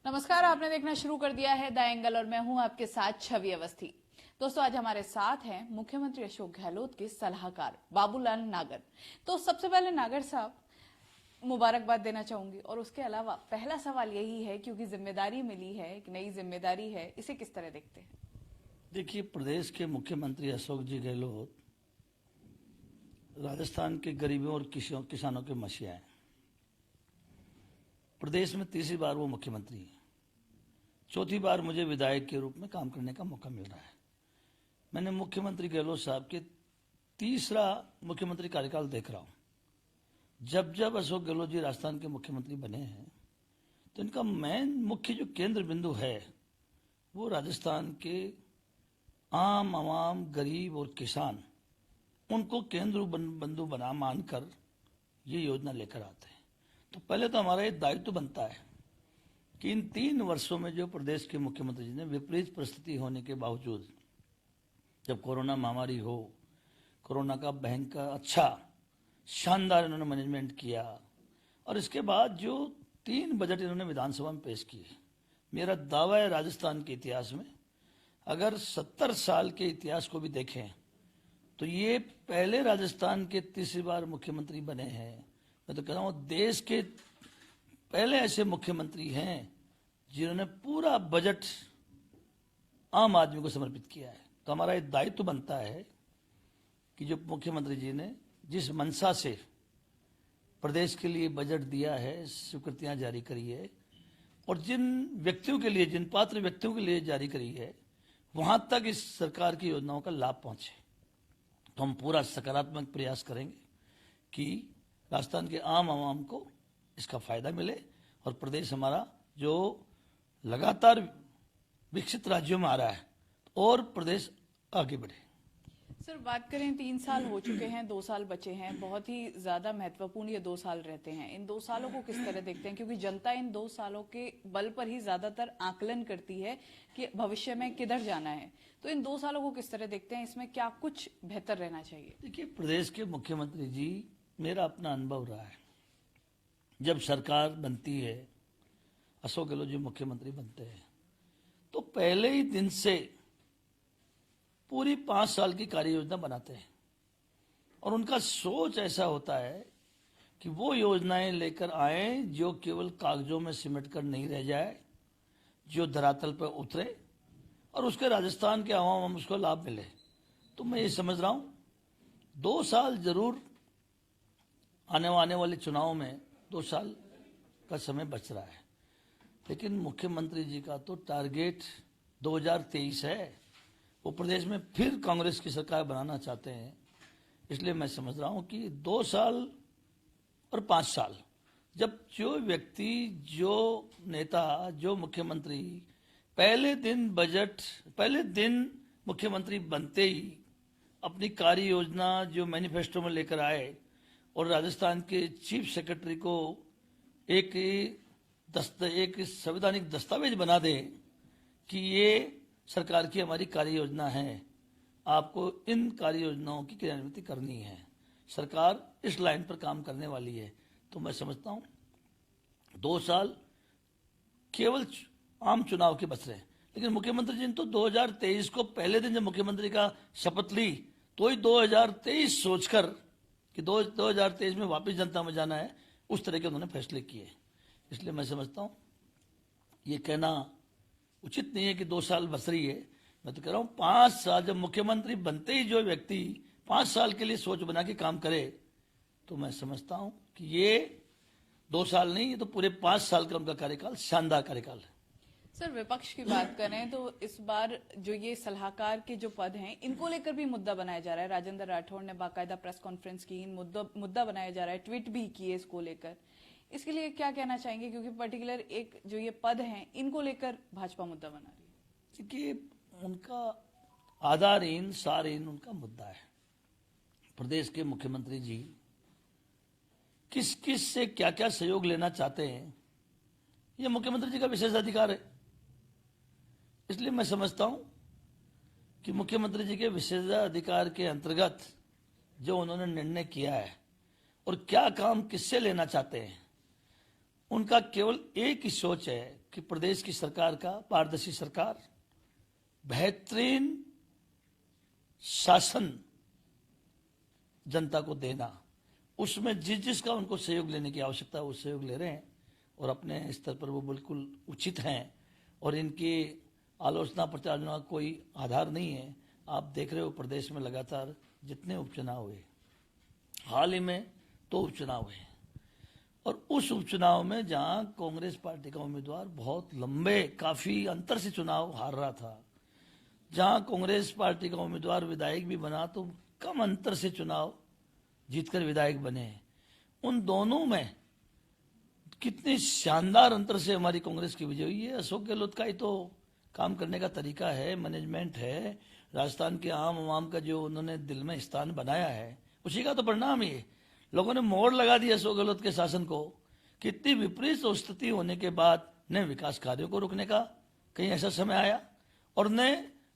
नमस्कार, आपने देखना शुरू कर दिया है द एंगल और मैं हूं आपके साथ छवि अवस्थी। दोस्तों, आज हमारे साथ हैं मुख्यमंत्री अशोक गहलोत के सलाहकार बाबूलाल नागर। तो सबसे पहले नागर साहब, मुबारकबाद देना चाहूंगी और उसके अलावा पहला सवाल यही है, क्योंकि जिम्मेदारी मिली है, एक नई जिम्मेदारी है, इसे किस तरह देखते हैं? देखिए, प्रदेश के मुख्यमंत्री अशोक जी गहलोत राजस्थान के गरीबों और किसानों के मसीहा हैं। प्रदेश में तीसरी बार वो मुख्यमंत्री हैं। चौथी बार मुझे विधायक के रूप में काम करने का मौका मिल रहा है। मैंने मुख्यमंत्री गहलोत साहब के तीसरा मुख्यमंत्री कार्यकाल देख रहा हूं। जब जब अशोक गहलोत जी राजस्थान के मुख्यमंत्री बने हैं तो इनका मुख्य जो केंद्र बिंदु है वो राजस्थान के आम आवाम, गरीब और किसान, उनको केंद्र बिंदु बना मानकर ये योजना लेकर आते हैं। तो पहले तो हमारा ये दायित्व बनता है कि इन 3 वर्षों में जो प्रदेश के मुख्यमंत्री जी ने विपरीत परिस्थिति होने के बावजूद, जब कोरोना महामारी हो, कोरोना का भयंकर अच्छा शानदार इन्होंने मैनेजमेंट किया और इसके बाद जो 3 बजट इन्होंने विधानसभा में पेश किए, मेरा दावा है राजस्थान के इतिहास में अगर 70 साल के इतिहास को भी देखें तो ये पहले राजस्थान के तीसरी बार मुख्यमंत्री बने हैं। मैं तो कह रहा हूँ देश के पहले ऐसे मुख्यमंत्री हैं जिन्होंने पूरा बजट आम आदमी को समर्पित किया है। तो हमारा एक दायित्व बनता है कि जो मुख्यमंत्री जी ने जिस मंशा से प्रदेश के लिए बजट दिया है, स्वीकृतियां जारी करी है और जिन व्यक्तियों के लिए, जिन पात्र व्यक्तियों के लिए जारी करी है, वहां तक इस सरकार की योजनाओं का लाभ पहुंचे। तो हम पूरा सकारात्मक प्रयास करेंगे कि राजस्थान के आम आवाम को इसका फायदा मिले और प्रदेश हमारा जो लगातार विकसित राज्यों में आ रहा है और प्रदेश आगे बढ़े। सर, बात करें, 3 साल हो चुके हैं, 2 साल बचे हैं, बहुत ही ज्यादा महत्वपूर्ण ये 2 साल रहते हैं। इन 2 सालों को किस तरह देखते हैं, क्योंकि जनता इन 2 सालों के बल पर ही ज्यादातर आकलन करती है कि भविष्य में किधर जाना है। तो इन 2 सालों को किस तरह देखते हैं, इसमें क्या कुछ बेहतर रहना चाहिए? देखिए, प्रदेश के मुख्यमंत्री जी, मेरा अपना अनुभव रहा है, जब सरकार बनती है, अशोक गहलोत जी मुख्यमंत्री बनते हैं तो पहले ही दिन से पूरी 5 साल की कार्य योजना बनाते हैं और उनका सोच ऐसा होता है कि वो योजनाएं लेकर आए जो केवल कागजों में सिमट कर नहीं रह जाए, जो धरातल पर उतरे और उसके राजस्थान के आवाम उसको लाभ मिले। तो मैं ये समझ रहा हूं 2 साल जरूर, आने वाले चुनाव में 2 साल का समय बच रहा है, लेकिन मुख्यमंत्री जी का तो टारगेट 2023 है। वो प्रदेश में फिर कांग्रेस की सरकार बनाना चाहते हैं। इसलिए मैं समझ रहा हूं कि 2 साल और 5 साल, जब जो व्यक्ति, जो नेता, जो मुख्यमंत्री पहले दिन मुख्यमंत्री बनते ही अपनी कार्य योजना जो मैनिफेस्टो में लेकर आए और राजस्थान के चीफ सेक्रेटरी को एक संवैधानिक दस्तावेज बना दे कि ये सरकार की हमारी कार्य योजना है, आपको इन कार्य योजनाओं की क्रियान्वित करनी है, सरकार इस लाइन पर काम करने वाली है। तो मैं समझता हूं 2 साल केवल आम चुनाव के बच रहे हैं, लेकिन मुख्यमंत्री जी ने तो 2023 को पहले दिन जब मुख्यमंत्री का शपथ ली तो ही 2023 सोचकर कि 2023 में वापस जनता में जाना है, उस तरह के उन्होंने फैसले किए। इसलिए मैं समझता हूं ये कहना उचित नहीं है कि 2 साल बच रही है। मैं तो कह रहा हूं 5 साल, जब मुख्यमंत्री बनते ही जो व्यक्ति 5 साल के लिए सोच बना के काम करे, तो मैं समझता हूं कि ये 2 साल नहीं, ये तो पूरे 5 साल का उनका कार्यकाल शानदार कार्यकाल है। सर, विपक्ष की बात करें तो इस बार जो ये सलाहकार के जो पद हैं, इनको लेकर भी मुद्दा बनाया जा रहा है। राजेंद्र राठौड़ ने बाकायदा प्रेस कॉन्फ्रेंस की, मुद्दा बनाया जा रहा है, ट्वीट भी किए इसको लेकर। इसके लिए क्या कहना चाहेंगे, क्योंकि पर्टिकुलर एक जो ये पद हैं, इनको लेकर भाजपा मुद्दा बना रही है? देखिए, उनका आधारहीन, सारहीन उनका मुद्दा है। प्रदेश के मुख्यमंत्री जी किस किस से क्या क्या सहयोग लेना चाहते हैं, ये मुख्यमंत्री जी का विशेष अधिकार है। इसलिए मैं समझता हूं कि मुख्यमंत्री जी के विशेषाधिकार के अंतर्गत जो उन्होंने निर्णय किया है और क्या काम किससे लेना चाहते हैं, उनका केवल एक ही सोच है कि प्रदेश की सरकार का पारदर्शी सरकार, बेहतरीन शासन जनता को देना, उसमें जिसका उनको सहयोग लेने की आवश्यकता है वो सहयोग ले रहे हैं और अपने स्तर पर वो बिल्कुल उचित हैं और इनकी आलोचना प्रचारना का कोई आधार नहीं है। आप देख रहे हो प्रदेश में लगातार जितने उपचुनाव हुए, हाल ही में 2 उपचुनाव हुए और उस उपचुनाव में जहां कांग्रेस पार्टी का उम्मीदवार बहुत लंबे काफी अंतर से चुनाव हार रहा था, जहां कांग्रेस पार्टी का उम्मीदवार विधायक भी बना तो कम अंतर से चुनाव जीतकर विधायक बने, उन दोनों में कितने शानदार अंतर से हमारी कांग्रेस की विजय हुई है। अशोक गहलोत का ही तो काम करने का तरीका है, मैनेजमेंट है, राजस्थान के आम आवाम का जो उन्होंने दिल में स्थान बनाया है उसी का तो परिणाम ही है। लोगों ने मोड़ लगा दिया अशोक गहलोत के शासन को। कितनी विपरीत स्थिति होने के बाद न विकास कार्यों को रोकने का कहीं ऐसा समय आया और न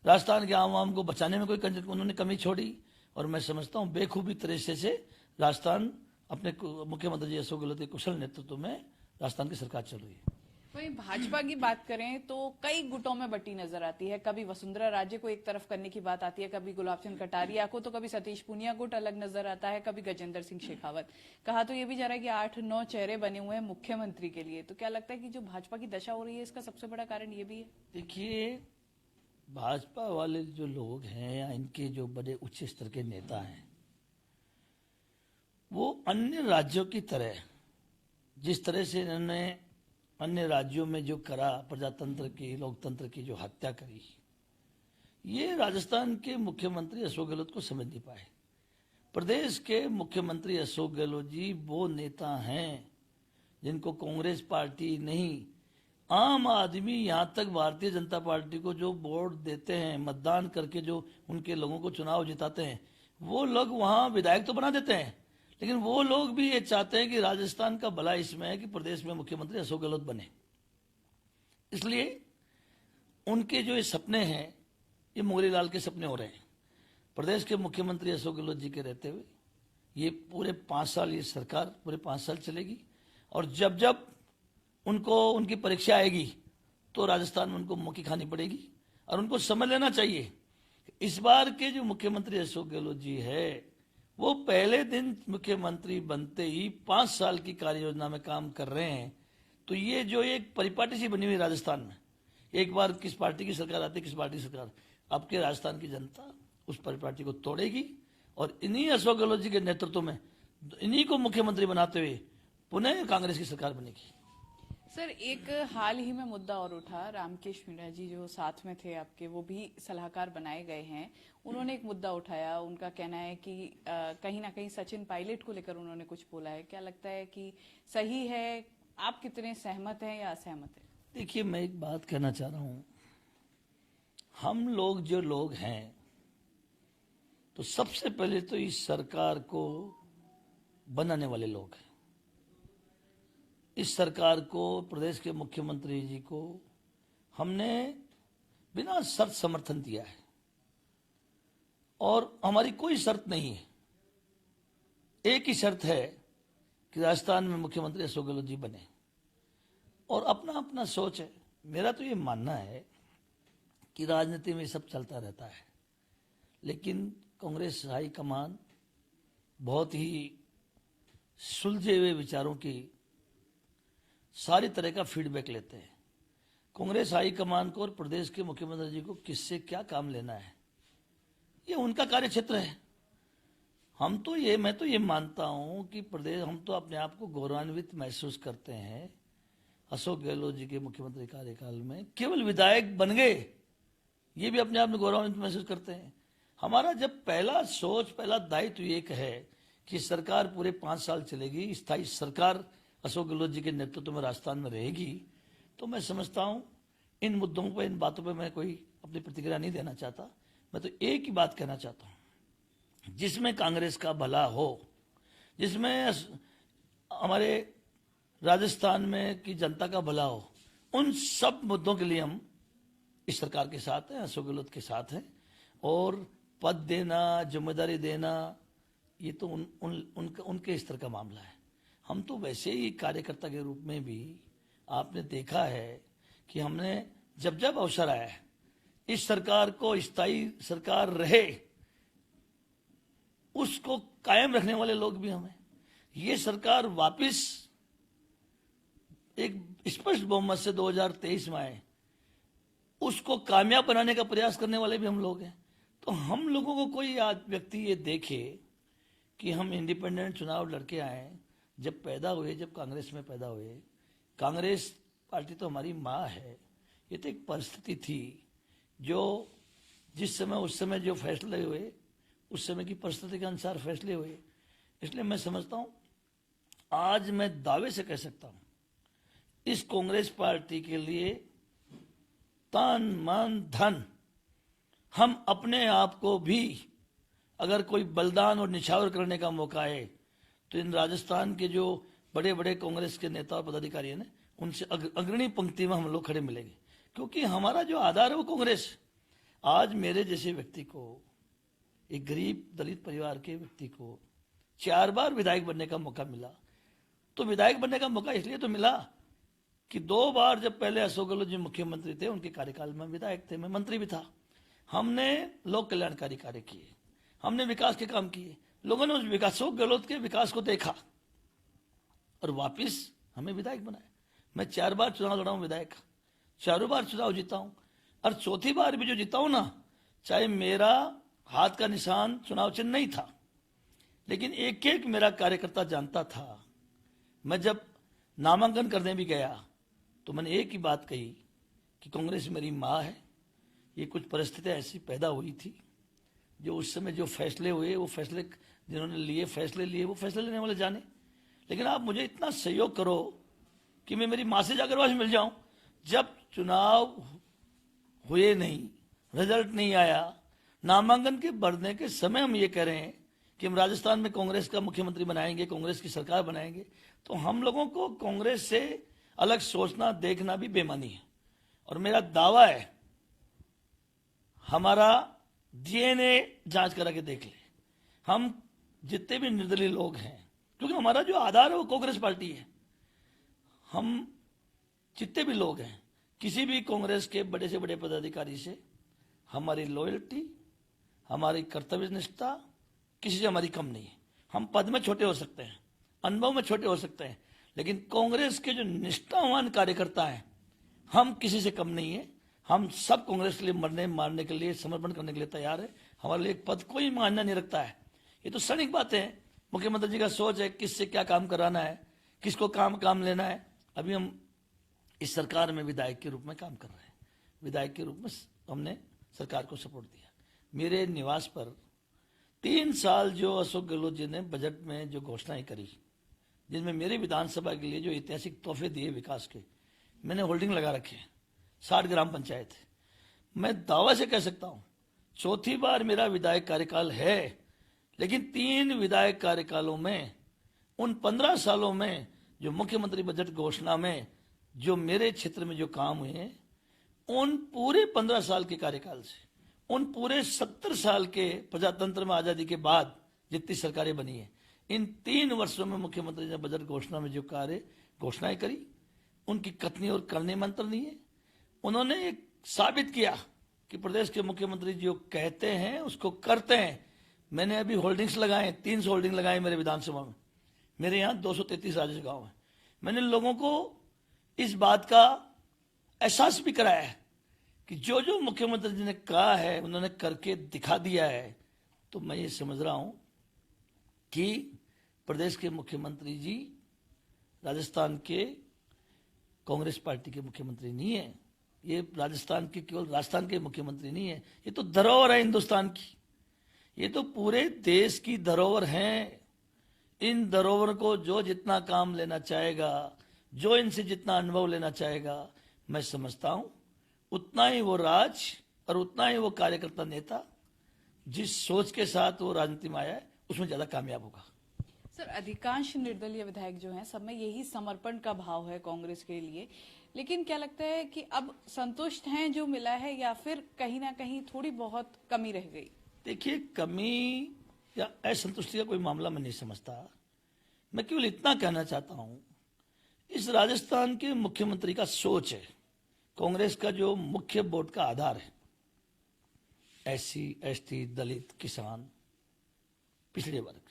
राजस्थान के आम आवाम को बचाने में कोई उन्होंने कमी छोड़ी। और मैं समझता हूं बेखूबी तरीके से राजस्थान अपने मुख्यमंत्री जी अशोक गहलोत के कुशल नेतृत्व में राजस्थान की सरकार चल रही है। वहीं भाजपा की बात करें तो कई गुटों में बटी नजर आती है। कभी वसुंधरा राजे को एक तरफ करने की बात आती है, कभी गुलाब चंद कटारिया को, तो कभी सतीश पूनिया गुट अलग नजर आता है, कभी गजेंद्र सिंह शेखावत। कहा तो ये भी जा रहा है कि 8-9 चेहरे बने हुए हैं मुख्यमंत्री के लिए। तो क्या लगता है कि जो भाजपा की दशा हो रही है इसका सबसे बड़ा कारण ये भी है? देखिए, भाजपा वाले जो लोग हैं या इनके जो बड़े उच्च स्तर के नेता हैं वो अन्य राज्यों की तरह, जिस तरह से इन्होंने अन्य राज्यों में जो करा, प्रजातंत्र की, लोकतंत्र की जो हत्या करी, ये राजस्थान के मुख्यमंत्री अशोक गहलोत को समझ नहीं पाए। प्रदेश के मुख्यमंत्री अशोक गहलोत जी वो नेता हैं जिनको कांग्रेस पार्टी नहीं, आम आदमी, यहां तक भारतीय जनता पार्टी को जो वोट देते हैं, मतदान करके जो उनके लोगों को चुनाव जिताते हैं, वो लोग वहां विधायक तो बना देते हैं, लेकिन वो लोग भी ये चाहते हैं कि राजस्थान का भला इसमें है कि प्रदेश में मुख्यमंत्री अशोक गहलोत बने। इसलिए उनके जो ये सपने हैं ये मोगरीलाल के सपने हो रहे हैं। प्रदेश के मुख्यमंत्री अशोक गहलोत जी के रहते हुए ये पूरे 5 साल, ये सरकार पूरे 5 साल चलेगी और जब जब उनको उनकी परीक्षा आएगी तो राजस्थान में उनको मौकी खानी पड़ेगी और उनको समझ लेना चाहिए इस बार के जो मुख्यमंत्री अशोक गहलोत जी है वो पहले दिन मुख्यमंत्री बनते ही 5 साल की कार्य योजना में काम कर रहे हैं। तो ये जो एक परिपाटी सी बनी हुई राजस्थान में, एक बार किस पार्टी की सरकार आती है, किस पार्टी की सरकार, आपके राजस्थान की जनता उस परिपाटी को तोड़ेगी और इन्हीं अशोक गहलोत जी के नेतृत्व में इन्हीं को मुख्यमंत्री बनाते हुए पुनः कांग्रेस की सरकार बनेगी। सर, एक हाल ही में मुद्दा और उठा, रामकेश मीणा जी जो साथ में थे आपके, वो भी सलाहकार बनाए गए हैं। उन्होंने एक मुद्दा उठाया, उनका कहना है कि कहीं ना कहीं सचिन पायलट को लेकर उन्होंने कुछ बोला है। क्या लगता है कि सही है? आप कितने सहमत हैं या असहमत हैं? देखिए, मैं एक बात कहना चाह रहा हूं, हम लोग जो लोग हैं तो सबसे पहले तो इस सरकार को बनाने वाले लोग हैं। इस सरकार को, प्रदेश के मुख्यमंत्री जी को हमने बिना शर्त समर्थन दिया है और हमारी कोई शर्त नहीं है। एक ही शर्त है कि राजस्थान में मुख्यमंत्री अशोक गहलोत जी बने और अपना अपना सोच है। मेरा तो ये मानना है कि राजनीति में सब चलता रहता है, लेकिन कांग्रेस हाईकमान बहुत ही सुलझे हुए विचारों की सारी तरह का फीडबैक लेते हैं। कांग्रेस हाईकमान को और प्रदेश के मुख्यमंत्री जी को किससे क्या काम लेना है, ये उनका कार्य क्षेत्र है। मैं तो ये मानता हूं कि प्रदेश, हम तो अपने आप को गौरवान्वित महसूस करते हैं। अशोक गहलोत जी के मुख्यमंत्री कार्यकाल में केवल विधायक बन गए, ये भी अपने आप में गौरवान्वित महसूस करते हैं। हमारा जब पहला दायित्व एक है कि सरकार पूरे 5 साल चलेगी, स्थायी सरकार अशोक गहलोत जी के नेतृत्व में राजस्थान में रहेगी, तो मैं समझता हूं इन मुद्दों पर, इन बातों पर मैं कोई अपनी प्रतिक्रिया नहीं देना चाहता। मैं तो एक ही बात कहना चाहता हूं, जिसमें कांग्रेस का भला हो, जिसमें हमारे राजस्थान में की जनता का भला हो, उन सब मुद्दों के लिए हम इस सरकार के साथ हैं, अशोक गहलोत के साथ हैं। और पद देना, जिम्मेदारी देना, ये तो उनके स्तर का मामला है। हम तो वैसे ही कार्यकर्ता के रूप में भी आपने देखा है कि हमने जब जब अवसर आया है, इस सरकार को स्थायी सरकार रहे उसको कायम रखने वाले लोग भी हमें, ये सरकार वापस एक स्पष्ट बहुमत से 2023 में आए उसको कामयाब बनाने का प्रयास करने वाले भी हम लोग हैं। तो हम लोगों को कोई आज व्यक्ति ये देखे कि हम इंडिपेंडेंट चुनाव लड़के आए, जब पैदा हुए, जब कांग्रेस में पैदा हुए, कांग्रेस पार्टी तो हमारी माँ है, ये तो एक परिस्थिति थी जो जिस समय उस समय जो फैसले हुए उस समय की परिस्थिति के अनुसार फैसले हुए। इसलिए मैं समझता हूं, आज मैं दावे से कह सकता हूं, इस कांग्रेस पार्टी के लिए तन मन धन हम अपने आप को भी अगर कोई बलिदान और निछावर करने का मौका है तो इन राजस्थान के जो बड़े बड़े कांग्रेस के नेता और पदाधिकारी हैं उनसे अग्रणी पंक्ति में हम लोग खड़े मिलेंगे, क्योंकि हमारा जो आधार है वो कांग्रेस। आज मेरे जैसे व्यक्ति को, एक गरीब दलित परिवार के व्यक्ति को 4 बार विधायक बनने का मौका मिला। तो विधायक बनने का मौका इसलिए तो मिला कि 2 बार जब पहले अशोक गहलोत जी मुख्यमंत्री थे, उनके कार्यकाल में विधायक थे, मैं मंत्री भी था। हमने लोक कल्याणकारी कार्य किए, हमने विकास के काम किए, लोगों ने उस अशोक गहलोत के विकास को देखा और वापिस हमें विधायक बनाया। मैं 4 बार चुनाव लड़ा हूं विधायक, 4 बार चुनाव जीता हूं, और चौथी बार भी जो जीता हूं ना, चाहे मेरा हाथ का निशान चुनाव चिन्ह नहीं था, लेकिन एक एक मेरा कार्यकर्ता जानता था। मैं जब नामांकन करने भी गया तो मैंने एक ही बात कही कि कांग्रेस मेरी माँ है। ये कुछ परिस्थितियां ऐसी पैदा हुई थी जो उस समय जो फैसले हुए, वो फैसले जिन्होंने लिए, फैसले लिए, वो फैसले लेने वाले जाने। लेकिन आप मुझे इतना सहयोग करो कि मैं मेरी माँ से जाकर वापस मिल जाऊं। जब चुनाव हुए नहीं, रिजल्ट नहीं आया, नामांकन के भरने के समय हम ये कह रहे हैं कि हम राजस्थान में कांग्रेस का मुख्यमंत्री बनाएंगे, कांग्रेस की सरकार बनाएंगे, तो हम लोगों को कांग्रेस से अलग सोचना देखना भी बेमानी है। और मेरा दावा है, हमारा डीएनए जांच करा के देख ले, हम जितने भी निर्दलीय लोग हैं, क्योंकि हमारा जो आधार है वो कांग्रेस पार्टी है, हम जितने भी लोग हैं, किसी भी कांग्रेस के बड़े से बड़े पदाधिकारी से हमारी लॉयल्टी, हमारी कर्तव्य निष्ठा किसी से हमारी कम नहीं है। हम पद में छोटे हो सकते हैं, अनुभव में छोटे हो सकते हैं, लेकिन कांग्रेस के जो निष्ठावान कार्यकर्ता हैं, हम किसी से कम नहीं है। हम सब कांग्रेस के लिए मरने मारने के लिए, समर्पण करने के लिए तैयार है। हमारे लिए एक पद कोई मायना नहीं रखता है। ये तो क्षणिक बात है, मुख्यमंत्री जी का सोच है किससे क्या काम कराना है, किसको काम लेना है। अभी हम इस सरकार में विधायक के रूप में काम कर रहे हैं, विधायक के रूप में हमने सरकार को सपोर्ट दिया। मेरे निवास पर 3 साल जो अशोक गहलोत जी ने बजट में जो घोषणाएं करी, जिनमें मेरे विधानसभा के लिए जो ऐतिहासिक तोहफे दिए विकास के, मैंने होल्डिंग लगा रखे हैं। 60 ग्राम पंचायत है। मैं दावा से कह सकता हूं, चौथी बार मेरा विधायक कार्यकाल है, लेकिन 3 विधायक कार्यकालों में, उन 15 सालों में जो मुख्यमंत्री बजट घोषणा में जो मेरे क्षेत्र में जो काम हुए हैं, उन पूरे 15 साल के कार्यकाल से, उन पूरे 70 साल के प्रजातंत्र में आजादी के बाद जितनी सरकारें बनी है, इन 3 वर्षों में मुख्यमंत्री ने बजट घोषणा में जो कार्य घोषणाएं करी, उनकी कथनी और करने में अंतर नहीं है। उन्होंने एक साबित किया कि प्रदेश के मुख्यमंत्री जो कहते हैं उसको करते हैं। मैंने अभी होल्डिंग्स लगाए, 300 होल्डिंग लगाए मेरे विधानसभा में। मेरे यहाँ 233 राजस्व गांव हैं। मैंने लोगों को इस बात का एहसास भी कराया है कि जो जो मुख्यमंत्री जी ने कहा है उन्होंने करके दिखा दिया है। तो मैं ये समझ रहा हूं कि प्रदेश के मुख्यमंत्री जी राजस्थान के कांग्रेस पार्टी के मुख्यमंत्री नहीं है, ये राजस्थान के केवल राजस्थान के मुख्यमंत्री नहीं है, ये तो धरोहर है हिंदुस्तान की, ये तो पूरे देश की धरोहर है। इन धरोहर को जो जितना काम लेना चाहेगा, जो इनसे जितना अनुभव लेना चाहेगा, मैं समझता हूं उतना ही वो राज और उतना ही वो कार्यकर्ता नेता जिस सोच के साथ वो राजनीति में आया है उसमें ज्यादा कामयाब होगा। सर, अधिकांश निर्दलीय विधायक जो हैं, सब में यही समर्पण का भाव है कांग्रेस के लिए, लेकिन क्या लगता है कि अब संतुष्ट हैं जो मिला है, या फिर कहीं ना कहीं थोड़ी बहुत कमी रह गई? देखिए, कमी या असंतुष्टि का कोई मामला मैं नहीं समझता। मैं केवल इतना कहना चाहता हूं, इस राजस्थान के मुख्यमंत्री का सोच है, कांग्रेस का जो मुख्य वोट का आधार है, एससी, एसटी, दलित, किसान, पिछड़े वर्ग,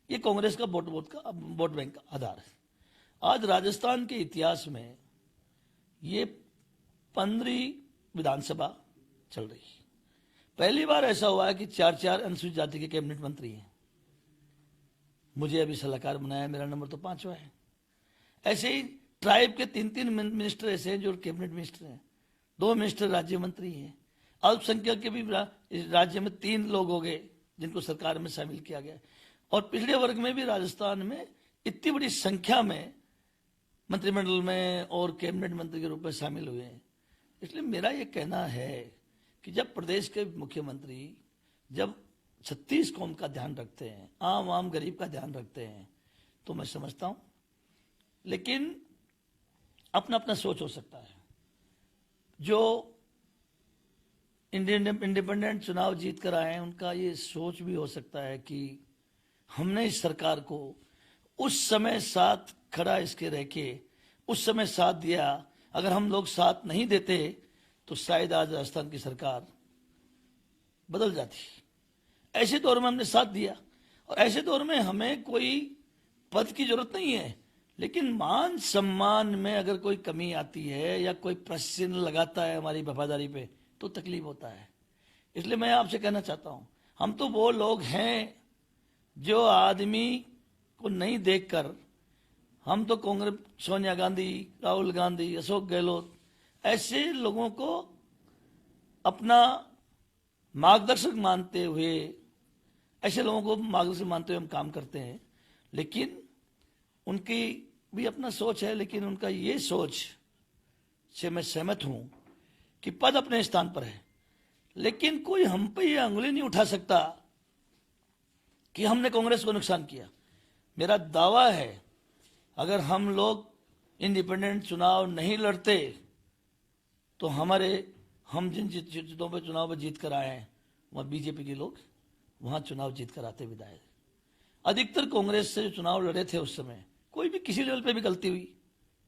ये कांग्रेस का वोट बैंक का आधार है। आज राजस्थान के इतिहास में ये 15वीं विधानसभा चल रही है। पहली बार ऐसा हुआ है कि 4 अनुसूचित जाति के कैबिनेट मंत्री हैं। मुझे अभी सलाहकार बनाया, मेरा नंबर तो 5वां है। ऐसे ही ट्राइब के 3 मिनिस्टर ऐसे हैं जो कैबिनेट मिनिस्टर हैं, 2 मिनिस्टर राज्य मंत्री हैं। अल्पसंख्यक के भी राज्य में 3 लोग हो गए जिनको सरकार में शामिल किया गया। और पिछड़े वर्ग में भी राजस्थान में इतनी बड़ी संख्या में मंत्रिमंडल में और कैबिनेट मंत्री के रूप में शामिल हुए हैं। इसलिए मेरा ये कहना है कि जब प्रदेश के मुख्यमंत्री जब 36 कौम का ध्यान रखते हैं, आम गरीब का ध्यान रखते हैं, तो मैं समझता हूं, लेकिन अपना अपना सोच हो सकता है। जो इंडिपेंडेंट चुनाव जीत कर आए हैं, उनका ये सोच भी हो सकता है कि हमने इस सरकार को उस समय साथ खड़ा इसके रह के उस समय साथ दिया, अगर हम लोग साथ नहीं देते तो शायद आज राजस्थान की सरकार बदल जाती। ऐसे दौर में हमने साथ दिया, और ऐसे दौर में हमें कोई पद की जरूरत नहीं है, लेकिन मान सम्मान में अगर कोई कमी आती है या कोई प्रश्न लगाता है हमारी वफादारी पे, तो तकलीफ होता है। इसलिए मैं आपसे कहना चाहता हूं, हम तो वो लोग हैं जो आदमी को नहीं देखकर, हम तो कांग्रेस, सोनिया गांधी, राहुल गांधी, अशोक गहलोत, ऐसे लोगों को अपना मार्गदर्शक मानते हुए, ऐसे लोगों को मार्गदर्शक मानते हुए हम काम करते हैं। लेकिन उनकी भी अपना सोच है, लेकिन उनका ये सोच से मैं सहमत हूं कि पद अपने स्थान पर है, लेकिन कोई हम पे ये अंगुली नहीं उठा सकता कि हमने कांग्रेस को नुकसान किया। मेरा दावा है, अगर हम लोग इंडिपेंडेंट चुनाव नहीं लड़ते तो हम जिन जितों पे चुनाव में जीत कर आए हैं, वहां बीजेपी के लोग वहां चुनाव जीत कर आते विधायक। अधिकतर कांग्रेस से जो चुनाव लड़े थे उस समय, कोई भी किसी लेवल पे भी गलती हुई,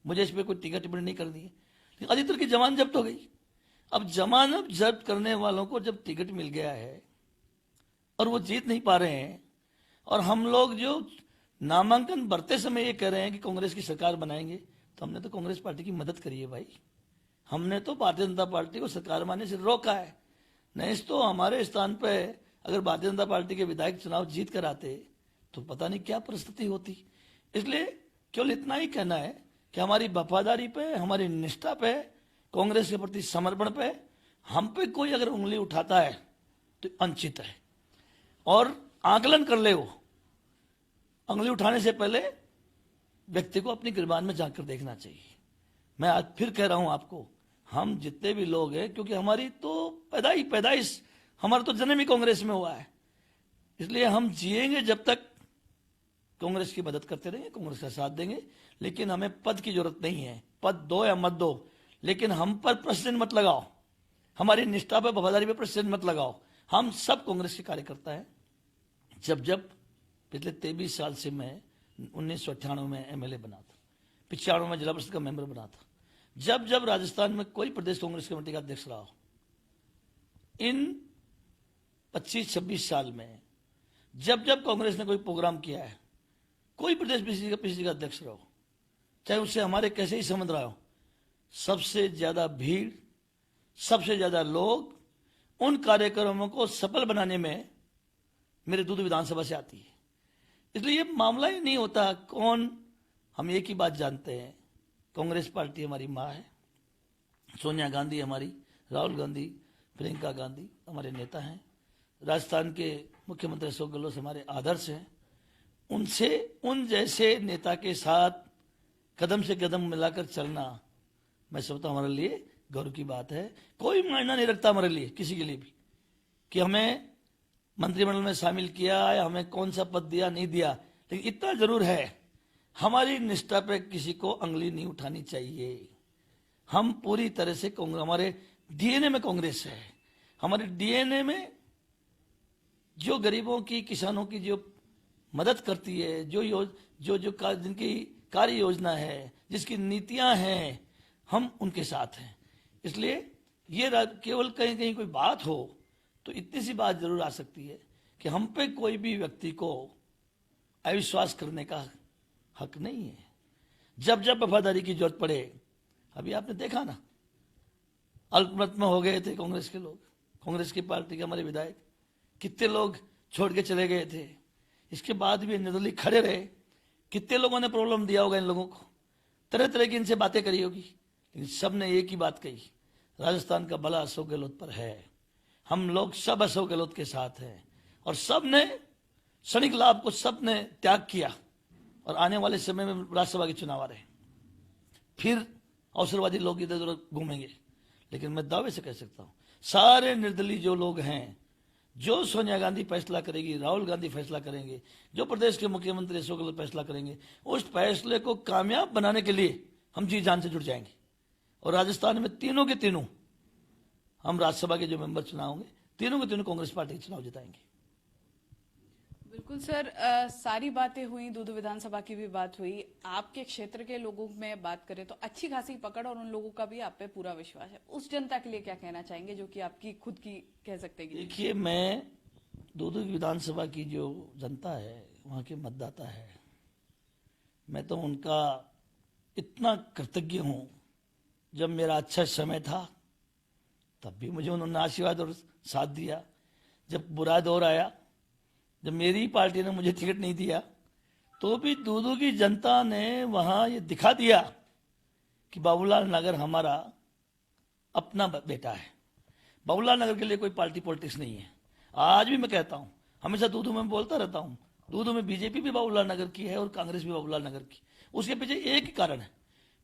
मुझे इस पर कोई टीका टिप्पणी नहीं करनी है, लेकिन अधिकतर की जमानत जब्त हो गई। अब जमानत जब्त करने वालों को जब टिकट मिल गया है और वो जीत नहीं पा रहे हैं, और हम लोग जो नामांकन भरते समय ये कह रहे हैं कि कांग्रेस की सरकार बनाएंगे, तो हमने तो कांग्रेस पार्टी की मदद करी है भाई। हमने तो भारतीय जनता पार्टी को सरकार बनाने से रोका है। नहीं तो हमारे स्थान पे अगर भारतीय जनता पार्टी के विधायक चुनाव जीत कर आते तो पता नहीं क्या परिस्थिति होती। इसलिए केवल इतना ही कहना है कि हमारी वफादारी पे, हमारी निष्ठा पे, कांग्रेस के प्रति समर्पण पे हम पे कोई अगर उंगली उठाता है तो अनुचित है, और आकलन कर ले। वो उंगली उठाने से पहले व्यक्ति को अपनी गिरबान में जाकर देखना चाहिए। मैं आज फिर कह रहा हूं आपको, हम जितने भी लोग हैं, क्योंकि हमारी तो पैदाइश हमारा तो जन्म ही कांग्रेस में हुआ है, इसलिए हम जिएंगे जब तक कांग्रेस की मदद करते रहेंगे, कांग्रेस का साथ देंगे। लेकिन हमें पद की जरूरत नहीं है, पद दो या मत दो, लेकिन हम पर प्रश्न मत लगाओ, हमारी निष्ठा पर, वफादारी पर प्रश्न मत लगाओ। हम सब कांग्रेस के कार्यकर्ता हैं। जब पिछले 23 साल से मैं 1998 में एमएलए बना था, 95 में जिला परिषद का मेंबर बना था, जब राजस्थान में कोई प्रदेश कांग्रेस कमेटी का अध्यक्ष रहा हो, इन 25-26 साल में जब कांग्रेस ने कोई प्रोग्राम किया है, कोई प्रदेश पीसीसी का अध्यक्ष रहो, चाहे उससे हमारे कैसे ही संबंध रहा हो, सबसे ज्यादा भीड़, सबसे ज्यादा लोग उन कार्यक्रमों को सफल बनाने में मेरे दूध विधानसभा से आती है। इसलिए ये मामला ही नहीं होता कौन, हम एक ही बात जानते हैं, कांग्रेस पार्टी हमारी माँ है, सोनिया गांधी हमारी, राहुल गांधी, प्रियंका गांधी हमारे नेता हैं, राजस्थान के मुख्यमंत्री अशोक गहलोत हमारे आदर्श हैं। उनसे, उन जैसे नेता के साथ कदम से कदम मिलाकर चलना, मैं समझता हूं हमारे लिए गौरव की बात है। कोई मायना नहीं रखता हमारे लिए, किसी के लिए भी, कि हमें मंत्रिमंडल में शामिल किया या हमें कौन सा पद दिया नहीं दिया, लेकिन इतना जरूर है, हमारी निष्ठा पे किसी को अंगुली नहीं उठानी चाहिए। हम पूरी तरह से कांग्रेस, हमारे डीएनए में कांग्रेस है। हमारे डीएनए में जो गरीबों की, किसानों की जो मदद करती है, जो जिनकी कार्य योजना है, जिसकी नीतियां हैं, हम उनके साथ हैं। इसलिए ये केवल कहीं कहीं कोई बात हो तो इतनी सी बात जरूर आ सकती है कि हम पे कोई भी व्यक्ति को अविश्वास करने का हक नहीं है। जब जब वफादारी की जरूरत पड़े, अभी आपने देखा ना, अल्पमत में हो गए थे कांग्रेस के लोग, कांग्रेस की पार्टी के हमारे विधायक, कितने लोग छोड़ के चले गए थे। इसके बाद भी निर्दलीय खड़े रहे। कितने लोगों ने प्रॉब्लम दिया होगा इन लोगों को, तरह तरह की इनसे बातें करी होगी, लेकिन सब ने एक ही बात कही, राजस्थान का भला अशोक गहलोत पर है, हम लोग सब अशोक गहलोत के साथ हैं। और सब ने क्षणिक लाभ को सब ने त्याग किया और आने वाले समय में राज्यसभा के चुनाव आ रहे हैं, फिर अवसरवादी लोग इधर उधर घूमेंगे। लेकिन मैं दावे से कह सकता हूं, सारे निर्दलीय जो लोग हैं, जो सोनिया गांधी फैसला करेगी, राहुल गांधी फैसला करेंगे, जो प्रदेश के मुख्यमंत्री अशोक गहलोत फैसला करेंगे, उस फैसले को कामयाब बनाने के लिए हम जी जान से जुट जाएंगे। और राजस्थान में तीनों के तीनों हम राज्यसभा के जो मेंबर चुनाव होंगे, तीनों के तीनों कांग्रेस पार्टी के चुनाव जिताएंगे। बिल्कुल सर, सारी बातें हुई, दूध विधानसभा की भी बात हुई। आपके क्षेत्र के लोगों में बात करें तो अच्छी खासी पकड़ और उन लोगों का भी आप पे पूरा विश्वास है। उस जनता के लिए क्या कहना चाहेंगे जो कि आपकी खुद की कह सकते हैं? देखिए, मैं दूध विधानसभा की जो जनता है, वहां के मतदाता है, मैं तो उनका इतना कृतज्ञ हूं। जब मेरा अच्छा समय था तब भी मुझे उन्होंने आशीर्वाद और साथ दिया। जब बुरा दौर आया, जब मेरी पार्टी ने मुझे टिकट नहीं दिया, तो भी दूधू की जनता ने वहां ये दिखा दिया कि बाबूलाल नगर हमारा अपना बेटा है। बाबूलाल नगर के लिए कोई पार्टी पॉलिटिक्स नहीं है। आज भी मैं कहता हूं, हमेशा दूधू में बोलता रहता हूं, दूधू में बीजेपी भी बाबूलाल नगर की है और कांग्रेस भी बाबूलाल नगर की। उसके पीछे एक ही कारण है,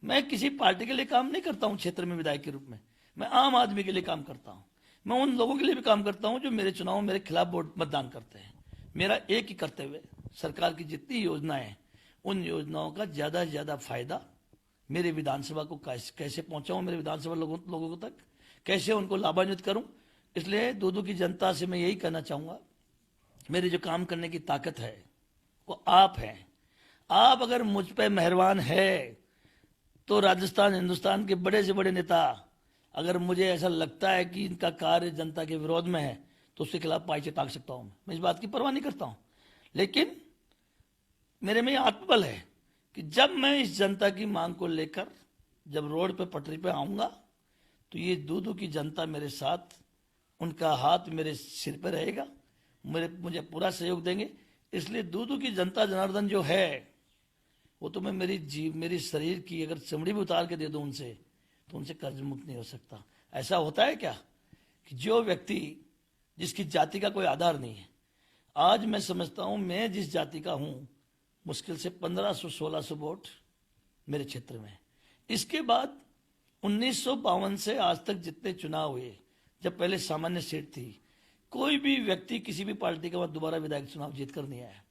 मैं किसी पार्टी के लिए काम नहीं करता हूं क्षेत्र में विधायक के रूप में, मैं आम आदमी के लिए काम करता हूं। मैं उन लोगों के लिए भी काम करता हूं जो मेरे चुनाव मेरे खिलाफ वोट मतदान करते हैं। मेरा एक ही कर्तव्य, सरकार की जितनी योजनाएं हैं, उन योजनाओं का ज्यादा से ज्यादा फायदा मेरे विधानसभा को कैसे पहुंचाऊं, मेरे विधानसभा लोगों तक कैसे उनको लाभान्वित करूं। इसलिए दूधू की जनता से मैं यही कहना चाहूंगा, मेरे जो काम करने की ताकत है वो आप हैं। आप अगर मुझ पर मेहरबान है तो राजस्थान हिंदुस्तान के बड़े से बड़े नेता, अगर मुझे ऐसा लगता है कि इनका कार्य जनता के विरोध में है तो उसके खिलाफ पाइचे ताक सकता हूं। मैं इस बात की परवाह नहीं करता हूं, लेकिन मेरे में आत्मबल है कि जब मैं इस जनता की मांग को लेकर जब रोड पे पटरी पे आऊंगा तो ये दूधू की जनता मेरे साथ, उनका हाथ मेरे सिर पे रहेगा, मुझे पूरा सहयोग देंगे। इसलिए दूधू की जनता जनार्दन जो है वो तो मैं मेरी शरीर की अगर चमड़ी भी उतार के दे दूं उनसे, तो उनसे कर्ज मुक्त नहीं हो सकता। ऐसा होता है क्या कि जो व्यक्ति जिसकी जाति का कोई आधार नहीं है, आज मैं समझता हूं मैं जिस जाति का हूं, मुश्किल से 1500-1600 वोट मेरे क्षेत्र में। इसके बाद 1952 से आज तक जितने चुनाव हुए, जब पहले सामान्य सीट थी, कोई भी व्यक्ति किसी भी पार्टी के बाद दोबारा विधायक चुनाव जीत कर नहीं आया।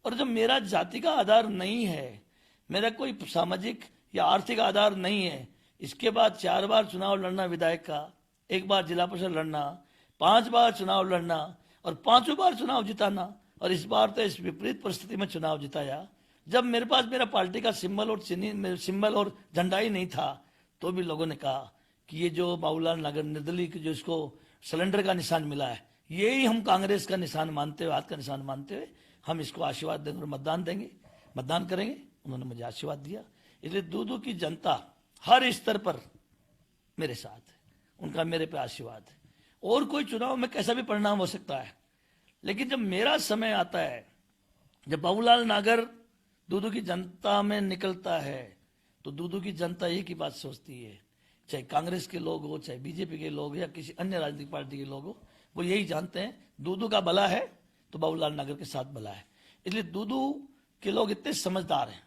और जब मेरा जाति का आधार नहीं है, मेरा कोई सामाजिक या आर्थिक आधार नहीं है, इसके बाद 4 बार चुनाव लड़ना विधायक का, 1 बार जिला परिषद लड़ना, 5 बार चुनाव लड़ना और 5 बार चुनाव जिताना, और इस बार तो इस विपरीत परिस्थिति में चुनाव जिताया जब मेरे पास मेरा पार्टी का सिंबल और झंडा ही नहीं था, तो भी लोगों ने कहा कि ये जो बाबूलाल नगर निर्दलीय जो इसको सिलेंडर का निशान मिला है, यही हम कांग्रेस का निशान मानते हुए, हाथ का निशान मानते हुए हम इसको आशीर्वाद देंगे और मतदान करेंगे। उन्होंने मुझे आशीर्वाद दिया। इसलिए दूधू की जनता हर स्तर पर मेरे साथ है, उनका मेरे पे आशीर्वाद है। और कोई चुनाव में कैसा भी परिणाम हो सकता है, लेकिन जब मेरा समय आता है, जब बाबूलाल नागर दूधू की जनता में निकलता है, तो दूधू की जनता एक ही बात सोचती है, चाहे कांग्रेस के लोग हो, चाहे बीजेपी के लोग या किसी अन्य राजनीतिक पार्टी के लोग हो, वो यही जानते हैं दूधू का भला है तो बाबूलाल नगर के साथ भला है। इसलिए दूधू के लोग इतने समझदार हैं,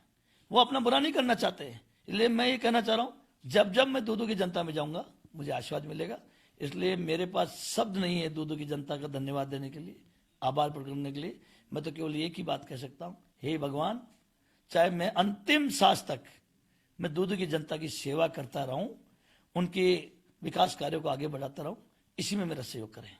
वो अपना बुरा नहीं करना चाहते हैं। इसलिए मैं ये कहना चाह रहा हूं, जब जब मैं दूधू की जनता में जाऊंगा मुझे आशीर्वाद मिलेगा। इसलिए मेरे पास शब्द नहीं है दूधू की जनता का धन्यवाद देने के लिए, आभार प्रकट करने के लिए। मैं तो केवल एक ही बात कह सकता हूं, हे भगवान, चाहे मैं अंतिम सांस तक मैं दूधू की जनता की सेवा करता रहूं, उनके विकास कार्यों को आगे बढ़ाता रहूं, इसी में मेरा सहयोग करें।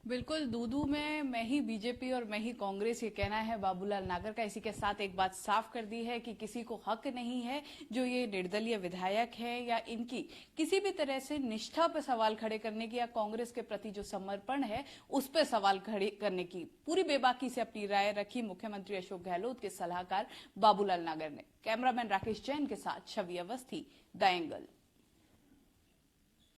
बिल्कुल, दूदू में मैं ही बीजेपी और मैं ही कांग्रेस, ये कहना है बाबूलाल नागर का। इसी के साथ एक बात साफ कर दी है कि किसी को हक नहीं है, जो ये निर्दलीय विधायक है या इनकी किसी भी तरह से निष्ठा पर सवाल खड़े करने की या कांग्रेस के प्रति जो समर्पण है उस पर सवाल खड़े करने की पूरी बेबाकी से अपनी राय रखी मुख्यमंत्री अशोक गहलोत के सलाहकार बाबूलाल नागर ने। कैमरामैन राकेश जैन के साथ छवि अवस्थी, द एंगल।